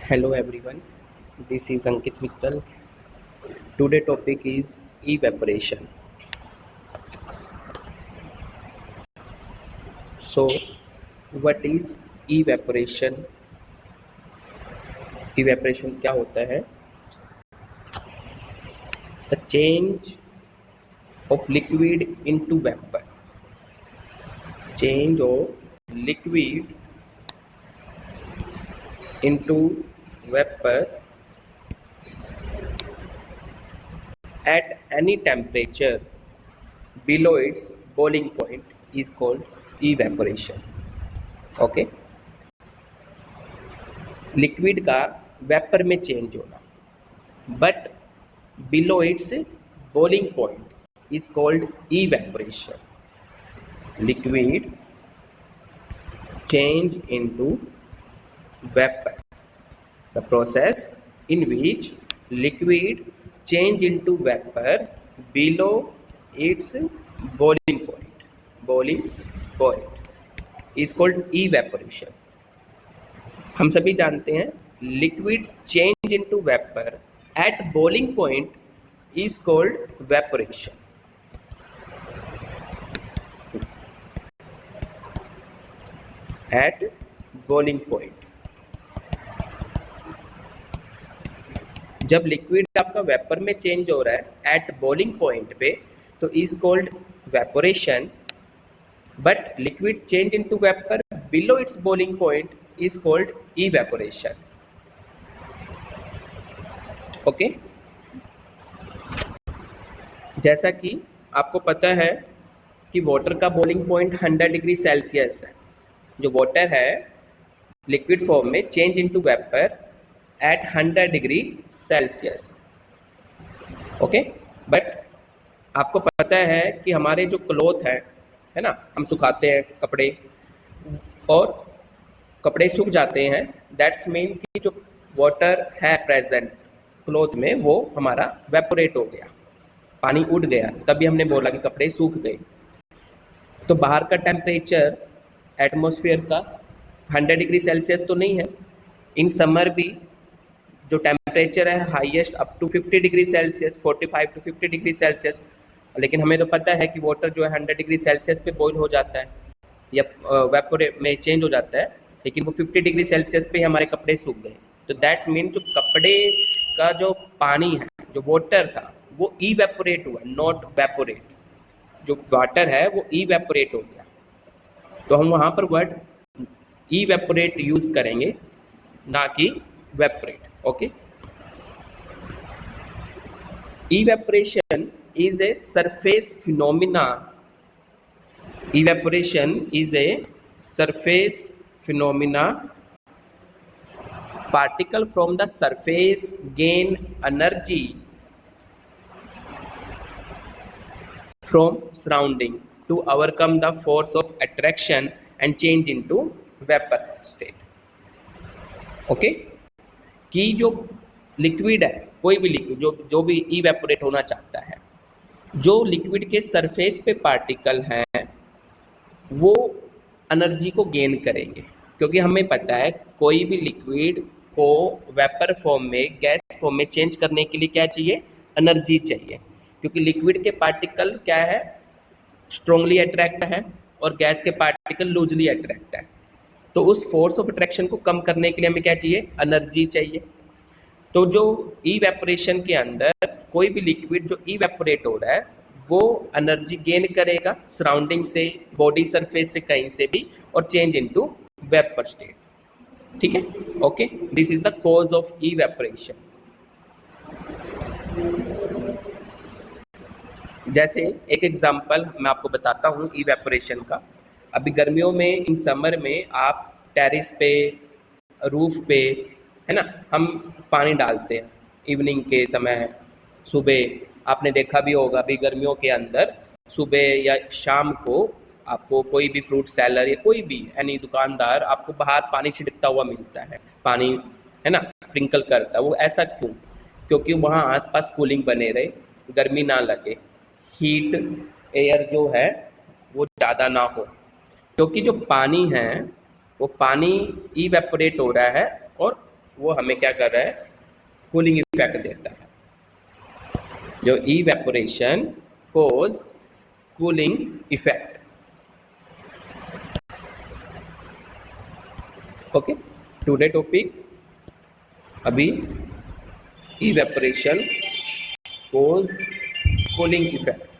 Hello everyone, this is Ankit Mittal. Today topic is evaporation. So, what is evaporation? Evaporation क्या होता है? The change of liquid into vapor. Change of liquid into vapor at any temperature below its boiling point is called evaporation. Okay? Liquid का vapour में change होना, but below its boiling point is called evaporation. Liquid change into vapor, the process in which liquid change into vapor below its boiling point is called evaporation. हम सभी जानते हैं liquid change into vapour at boiling point is called vaporisation. At boiling point जब liquid आपका vapour में change हो रहा है एट बॉइलिंग पॉइंट पे तो is called vaporisation, but liquid change into vapour below its boiling point is called evaporation. Okay, जैसा कि आपको पता है कि वाटर का बॉइलिंग पॉइंट 100 डिग्री सेल्सियस है. जो वाटर है लिक्विड फॉर्म में change into vapour eight 100 degree Celsius. Okay, but आपको पता है कि हमारे जो क्लॉथ है ना, हम सुखाते हैं कपड़े और कपड़े सूख जाते हैं. दैट्स मीन कि जो वाटर है प्रेजेंट क्लॉथ में वो हमारा वेपोरेट हो गया, पानी उड़ गया, तभी हमने बोला कि कपड़े सूख गए. तो बाहर का टेम्परेचर एटमॉस्फेयर का 100 डिग्री सेल्सियस तो नहीं है. इन समर भी जो टेम्परेचर है highest up to 50 degree Celsius, 45 to 50 degree Celsius. लेकिन हमें तो पता है कि वाटर जो है 100 डिग्री सेल्सियस पे बॉईल हो जाता है या वेपोरेट में चेंज हो जाता है, लेकिन वो 50 डिग्री सेल्सियस पे हमारे कपड़े सूख गए. तो दैट्स मीन जो कपड़े का जो पानी है, जो वाटर था, वो इवेपोरेट हुआ, नॉट वेपोरेट. जो वाटर है वो इवेपोरेट हो गया. तो हम वहाँ पर वर्ड इवेपोरेट यूज करेंगे, ना कि evaporate. Okay, evaporation is a surface phenomena. Evaporation is a surface phenomena. Particle from the surface gain energy from surrounding to overcome the force of attraction and change into vapor state. Okay, कि जो liquid है, कोई भी liquid जो भी evaporate होना चाहता है, जो लिक्विड के सरफेस पे पार्टिकल हैं वो एनर्जी को गेन करेंगे. क्योंकि हमें पता है कोई भी लिक्विड को वेपर फॉर्म में, गैस फॉर्म में चेंज करने के लिए क्या चाहिए, एनर्जी चाहिए. क्योंकि लिक्विड के पार्टिकल क्या है, स्ट्रांगली अट्रैक्ट है और गैस के पार्टिकल लूजली अट्रैक्ट है. तो उस फोर्स ऑफ अट्रैक्शन को कम करने के लिए हमें क्या चाहिए, एनर्जी चाहिए. तो जो इवेपोरेशन के अंदर कोई भी लिक्विड जो इवेपोरेट हो रहा है वो एनर्जी गेन करेगा सराउंडिंग से, बॉडी सरफेस से, कहीं से भी, और चेंज इनटू वेपर स्टेट. ठीक है, okay. This is the cause of evaporation. जैसे एक एग्जांपल मैं आपको बताता हूँ इवेपोरेशन का. अभी गर्मियों में, इन समर में आप टेरिस पे, रूफ पे, है ना, हम पानी डालते हैं इवनिंग के समय, सुबह. आपने देखा भी होगा अभी गर्मियों के अंदर सुबह या शाम को आपको कोई भी फ्रूट सेलर या कोई भी एनी दुकानदार आपको बाहर पानी छिड़कता हुआ मिलता है, पानी, है ना, स्प्रिंकल करता है. वो ऐसा क्यों? क्योंकि वहाँ आसपास कूलिंग बने रहे, गर्मी ना लगे, हीट एयर जो है वो ज़्यादा ना हो. क्योंकि जो पानी है वो पानी इवेपोरेट हो रहा है और वो हमें क्या कर रहा है, कूलिंग इफेक्ट देता है। जो evaporation cause cooling effect. Okay, today topic अभी evaporation cause cooling effect.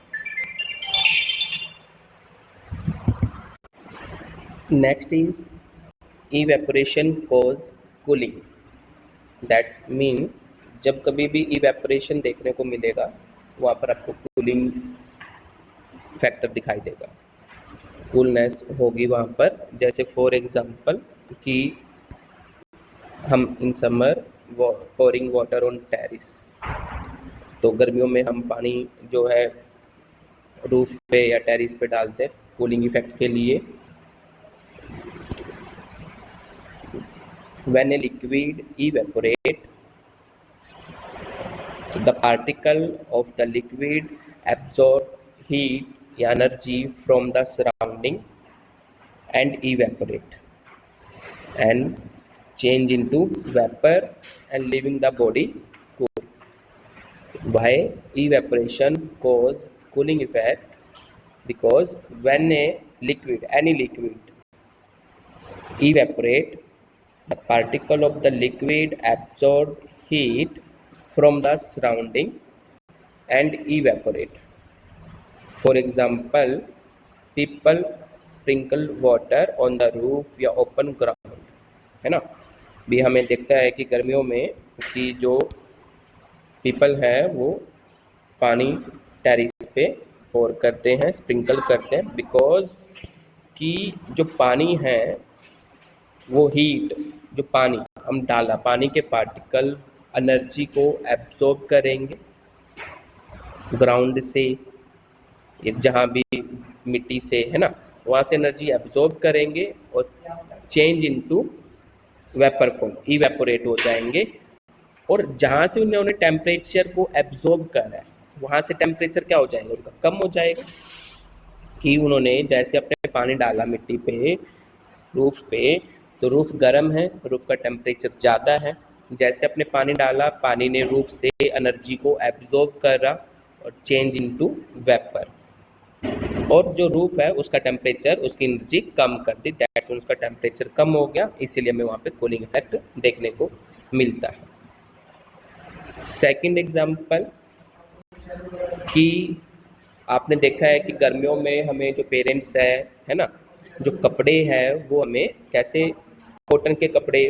Next is evaporation cause cooling. That's mean जब कभी भी इवेपोरेशन देखने को मिलेगा वहाँ पर आपको कूलिंग फैक्टर दिखाई देगा, कूलनेस होगी वहाँ पर। जैसे फॉर एग्जांपल कि हम in summer pouring water on terrace, तो गर्मियों में हम पानी जो है रूफ पे या टेरिस पे डालते हैं कूलिंग इफेक्ट के लिए। When a liquid evaporate, the particle of the liquid absorb heat energy from the surrounding and evaporate and change into vapor and leaving the body cool. Why evaporation cause cooling effect? Because when a liquid, any liquid evaporate, the particle of the liquid absorb heat from the surrounding and evaporate. For example, people sprinkle water on the roof या open ground, है ना। भी हमें देखता है कि गर्मियों में कि जो पीपल है वो पानी टेरिस पे पोर करते हैं, स्प्रिंकल करते हैं, बिकॉज कि जो पानी है वो हीट, जो पानी हम डाला, पानी के पार्टिकल एनर्जी को एब्जॉर्ब करेंगे ग्राउंड से, जहाँ भी मिट्टी से है ना, वहाँ से एनर्जी एब्जॉर्ब करेंगे और change into vapour form, evaporate हो जाएंगे। और जहाँ से उन्होंने टेम्परेचर को एब्जॉर्ब करा है वहाँ से टेम्परेचर क्या हो जाएगा, उनका कम हो जाएगा। कि उन्होंने जैसे अपने पानी डाला मिट्टी पे, रूफ पे, तो रूफ गर्म है, रूफ का टेम्परेचर ज़्यादा है। जैसे अपने पानी डाला, पानी ने रूफ से एनर्जी को एब्जॉर्ब करा और चेंज इनटू वेपर, और जो रूफ है उसका टेम्परेचर, उसकी एनर्जी कम कर दी, दैट्स मीन उसका टेम्परेचर कम हो गया, इसीलिए हमें वहाँ पे कूलिंग इफेक्ट देखने को मिलता है। सेकंड एग्जांपल कि आपने देखा है कि गर्मियों में हमें जो पेरेंट्स है ना, जो कपड़े हैं वो हमें कैसे कॉटन के कपड़े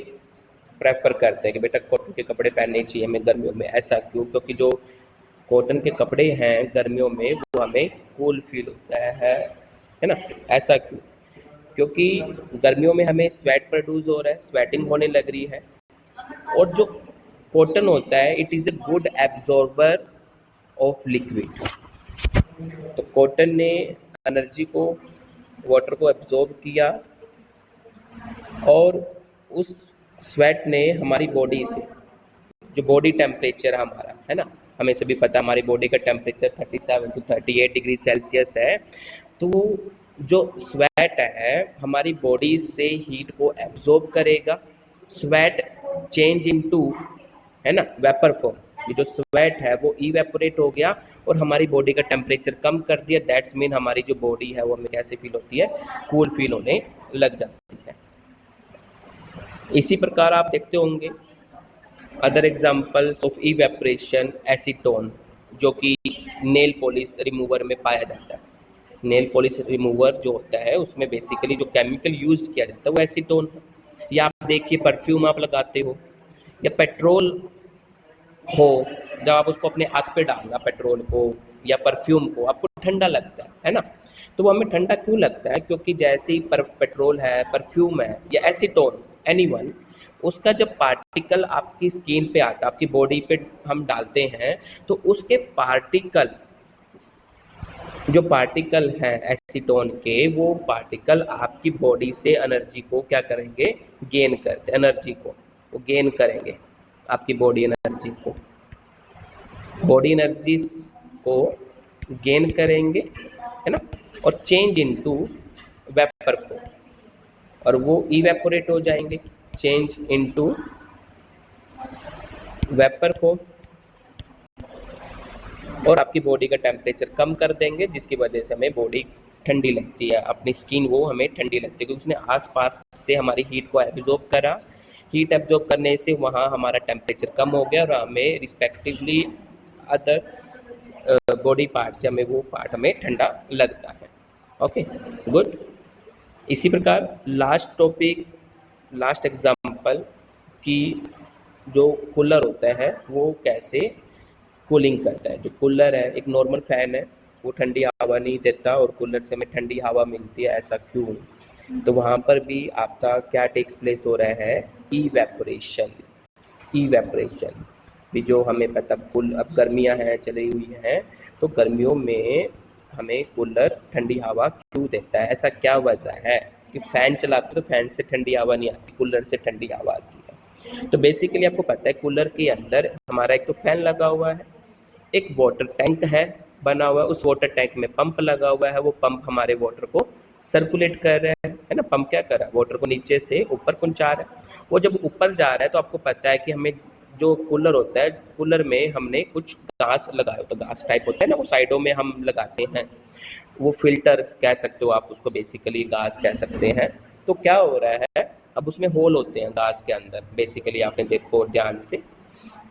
प्रेफर करते हैं कि बेटा कॉटन के कपड़े पहनने चाहिए हमें गर्मियों में। ऐसा क्यों? क्योंकि जो कॉटन के कपड़े हैं गर्मियों में वो हमें कूल फील होता है ना। ऐसा क्यों? क्योंकि गर्मियों में हमें स्वेट प्रोड्यूस हो रहा है, स्वेटिंग होने लग रही है, और जो कॉटन होता है it is a good absorber of liquid. तो कॉटन ने एनर्जी को, वाटर को एब्जॉर्ब किया, और उस स्वेट ने हमारी बॉडी से, जो बॉडी टेम्परेचर हमारा है ना, हमें सभी पता हमारी बॉडी का टेम्परेचर 37 to 38 डिग्री सेल्सियस है, तो जो स्वेट है हमारी बॉडी से हीट को एब्जॉर्ब करेगा, स्वेट चेंज इनटू, है ना, वेपर फॉर्म। ये जो स्वेट है वो इवेपोरेट हो गया और हमारी बॉडी का टेम्परेचर कम कर दिया, दैट्स मीन हमारी जो बॉडी है वो हमें कैसे फील होती है, कूल फील होने लग जाती है। इसी प्रकार आप देखते होंगे other examples of evaporation, acetone, जो कि नेल पॉलिश रिमूवर में पाया जाता है। नेल पॉलिश रिमूवर जो होता है उसमें बेसिकली जो केमिकल यूज किया जाता है वो एसीटोन है। या आप देखिए परफ्यूम आप लगाते हो या पेट्रोल हो, जब आप उसको अपने हाथ पे डालना पेट्रोल को या परफ्यूम को, आपको ठंडा लगता है ना। तो वो हमें ठंडा क्यों लगता है? क्योंकि जैसे ही पेट्रोल है, परफ्यूम है या एसीटोन एनीवन, उसका जब पार्टिकल आपकी स्किन पे आता है, आपकी बॉडी पे हम डालते हैं, तो उसके पार्टिकल, जो पार्टिकल हैं एसीटोन के, वो पार्टिकल आपकी बॉडी से एनर्जी को क्या करेंगे, गेन करते, एनर्जी को वो गेन करेंगे, आपकी बॉडी एनर्जी को, बॉडी एनर्जीज को गेन करेंगे, है ना, और चेंज इनटू वेपर फॉर्म, और वो इवेपोरेट हो जाएंगे, चेंज इनटू वेपर फॉर्म, और आपकी बॉडी का टेम्परेचर कम कर देंगे, जिसकी वजह से हमें बॉडी ठंडी लगती है, अपनी स्किन वो हमें ठंडी लगती है, क्योंकि उसने आसपास से हमारी हीट को एब्जॉर्ब करा। हीट एब्जॉर्ब करने से वहाँ हमारा टेम्परेचर कम हो गया और हमें रिस्पेक्टिवली अदर बॉडी पार्ट से हमें वो पार्ट हमें ठंडा लगता है। Okay, good. इसी प्रकार लास्ट टॉपिक, लास्ट एग्जाम्पल कि जो कूलर होता है वो कैसे कूलिंग करता है। जो कूलर है, एक नॉर्मल फैन है, वो ठंडी हवा नहीं देता और कूलर से हमें ठंडी हवा मिलती है, ऐसा क्यों? तो वहाँ पर भी आपका क्या टेक्स प्लेस हो रहा है? इवेपोरेशन। इवेपोरेशन भी जो हमें पता, फुल अब गर्मियाँ हैं चली हुई हैं, तो गर्मियों में हमें कूलर ठंडी हवा क्यों देता है? ऐसा क्या वजह है कि फ़ैन चलाते तो फैन से ठंडी हवा नहीं आती, कूलर से ठंडी हवा आती है? तो बेसिकली आपको पता है कूलर के अंदर हमारा एक तो फैन लगा हुआ है, एक वाटर टैंक है बना हुआ है, उस वाटर टैंक में पंप लगा हुआ है, वो पंप हमारे वाटर को सर्कुलेट कर रहा है ना। पंप क्या कर रहा है? वाटर को नीचे से ऊपर पहुंचा रहा है। वो जब ऊपर जा रहा है तो आपको पता है कि हमें जो कूलर होता है, कूलर में हमने कुछ घास लगाया होता है, घास टाइप होता है ना, वो साइडों में हम लगाते हैं, वो फिल्टर कह सकते हो आप उसको, बेसिकली घास कह सकते हैं। तो क्या हो रहा है, अब उसमें होल होते हैं घास के अंदर, बेसिकली आपने देखो ध्यान से।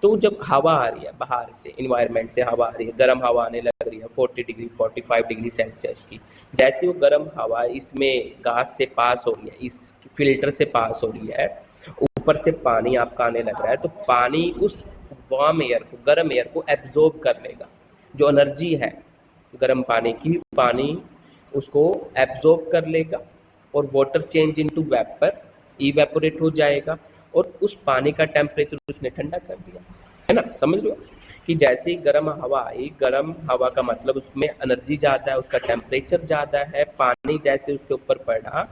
तो जब हवा आ रही है बाहर से, इन्वायरमेंट से हवा आ रही है, गर्म हवा आने लग रही है 40 डिग्री 45 डिग्री सेल्सियस की, जैसे वो गर्म हवा इसमें घास से पास हो रही है, इस फिल्टर से पास हो रही है, ऊपर से पानी आपका आने लग रहा है, तो पानी उस वार्म एयर को, गर्म एयर को एब्जॉर्ब कर लेगा। जो एनर्जी है गर्म पानी की, पानी उसको एब्जॉर्ब कर लेगा और water change into vapour, evaporate हो जाएगा, और उस पानी का टेम्परेचर उसने ठंडा कर दिया, है ना। समझ लो कि जैसे ही गर्म हवा आई, गर्म हवा का मतलब उसमें एनर्जी ज़्यादा है, उसका टेम्परेचर ज़्यादा है, पानी जैसे उसके ऊपर पड़ा,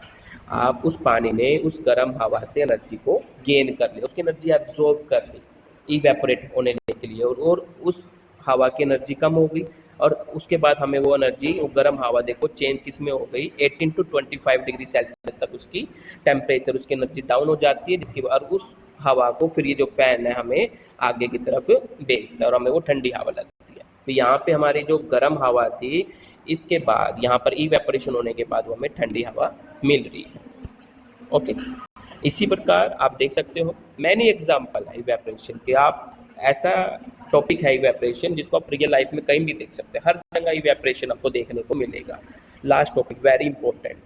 आप उस पानी ने उस गर्म हवा से एनर्जी को गेन कर लिया, उसकी एनर्जी एब्जॉर्ब कर ली इवेपोरेट होने के लिए, और उस हवा की एनर्जी कम हो गई, और उसके बाद हमें वो एनर्जी, वो गर्म हवा देखो चेंज किस में हो गई, 18 टू 25 डिग्री सेल्सियस तक उसकी टेम्परेचर, उसकी एनर्जी डाउन हो जाती है, जिसके बाद उस हवा को फिर ये जो फैन है हमें आगे की तरफ भेजता है और हमें वो ठंडी हवा लगती है। तो यहाँ पे हमारी जो गर्म हवा थी, इसके बाद यहाँ पर इवेपोरेशन होने के बाद वो हमें ठंडी हवा मिल रही है। ओके, इसी प्रकार आप देख सकते हो मैनी एग्जाम्पल है इवेपोरेशन के। आप ऐसा टॉपिक है इवेपोरेशन जिसको आप रियल लाइफ में कहीं भी देख सकते हैं, हर जगह इवेपोरेशन आपको देखने को मिलेगा। लास्ट टॉपिक वेरी इंपॉर्टेंट,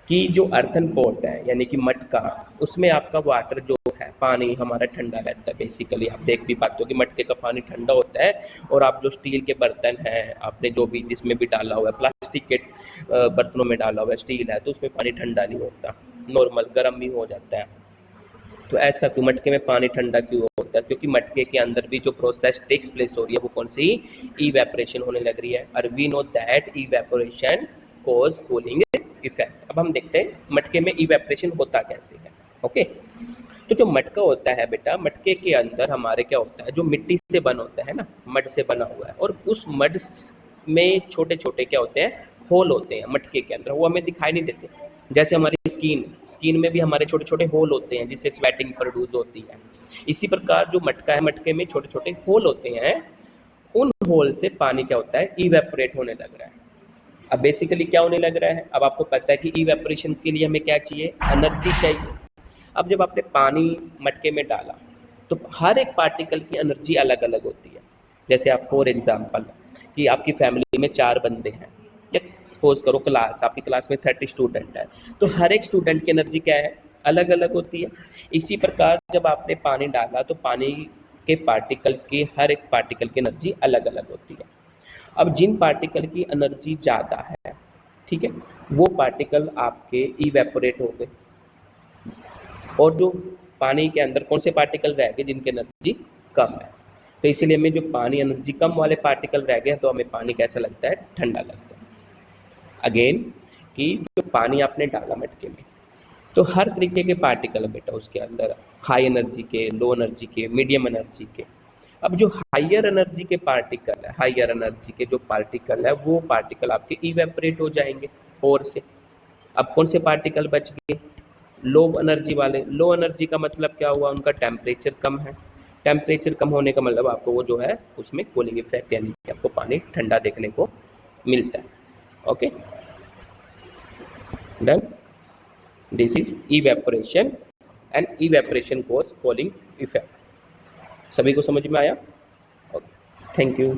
कि जो अर्थन पॉट है यानी कि मटका, उसमें आपका वाटर जो है, पानी हमारा ठंडा रहता है। बेसिकली आप देख भी पाते हो कि मटके का पानी ठंडा होता है, और आप जो स्टील के बर्तन हैं, आपने जो भी जिसमें भी डाला हुआ है, प्लास्टिक के बर्तनों में डाला हुआ है, स्टील है, तो उसमें पानी ठंडा नहीं होता, नॉर्मल गर्म भी हो जाता है। तो ऐसा क्यों, मटके में पानी ठंडा क्यों होता है? क्योंकि मटके के अंदर भी जो प्रोसेस टेक्स प्लेस हो रही है वो कौन सी? इवेपोरेशन होने लग रही है, और we know that evaporation cause cooling effect. अब हम देखते हैं मटके में इवेपोरेशन होता कैसे है। ओके, तो जो मटका होता है बेटा, मटके के अंदर हमारे क्या होता है, जो मिट्टी से बना होता है ना, मड से बना हुआ है, और उस मड में छोटे छोटे क्या होते हैं, होल होते हैं मटके के अंदर, वो हमें दिखाई नहीं देते। जैसे हमारी स्किन में भी हमारे छोटे छोटे होल होते हैं जिससे स्वेटिंग प्रोड्यूस होती है। इसी प्रकार जो मटका है, मटके में छोटे छोटे होल होते हैं, उन होल से पानी क्या होता है, इवेपोरेट होने लग रहा है। अब बेसिकली क्या होने लग रहा है, अब आपको पता है कि इवेपोरेशन के लिए हमें क्या चाहिए, एनर्जी चाहिए। अब जब आपने पानी मटके में डाला तो हर एक पार्टिकल की एनर्जी अलग अलग होती है। जैसे आप फॉर एग्जांपल कि आपकी फैमिली में 4 बंदे हैं, या सपोज करो क्लास, आपकी क्लास में 30 स्टूडेंट है, तो हर एक स्टूडेंट की एनर्जी क्या है, अलग अलग होती है। इसी प्रकार जब आपने पानी डाला तो पानी के पार्टिकल की, हर एक पार्टिकल की एनर्जी अलग अलग होती है। अब जिन पार्टिकल की एनर्जी ज़्यादा है, ठीक है, वो पार्टिकल आपके इवेपोरेट हो गए, और जो पानी के अंदर कौन से पार्टिकल रह गए जिनकी एनर्जी कम है। तो इसीलिए हमें जो पानी एनर्जी कम वाले पार्टिकल रह गए तो हमें पानी कैसा लगता है, ठंडा लगता है। अगेन कि जो पानी आपने डाला मटके में, तो हर तरीके के पार्टिकल है बेटा उसके अंदर, हाई एनर्जी के, लो एनर्जी के, मीडियम एनर्जी के। अब जो हाइयर एनर्जी के पार्टिकल है, हाइयर एनर्जी के जो पार्टिकल है, वो पार्टिकल आपके इवेपोरेट हो जाएंगे और से। अब कौन से पार्टिकल बच गए, लो एनर्जी वाले। लो एनर्जी का मतलब क्या हुआ, उनका टेम्परेचर कम है, टेम्परेचर कम होने का मतलब आपको वो जो है उसमें कूलिंग इफेक्ट यानी कि आपको पानी ठंडा देखने को मिलता है. Okay, done. This is evaporation and evaporation cause cooling effect. सभी को समझ में आया? Okay, thank you.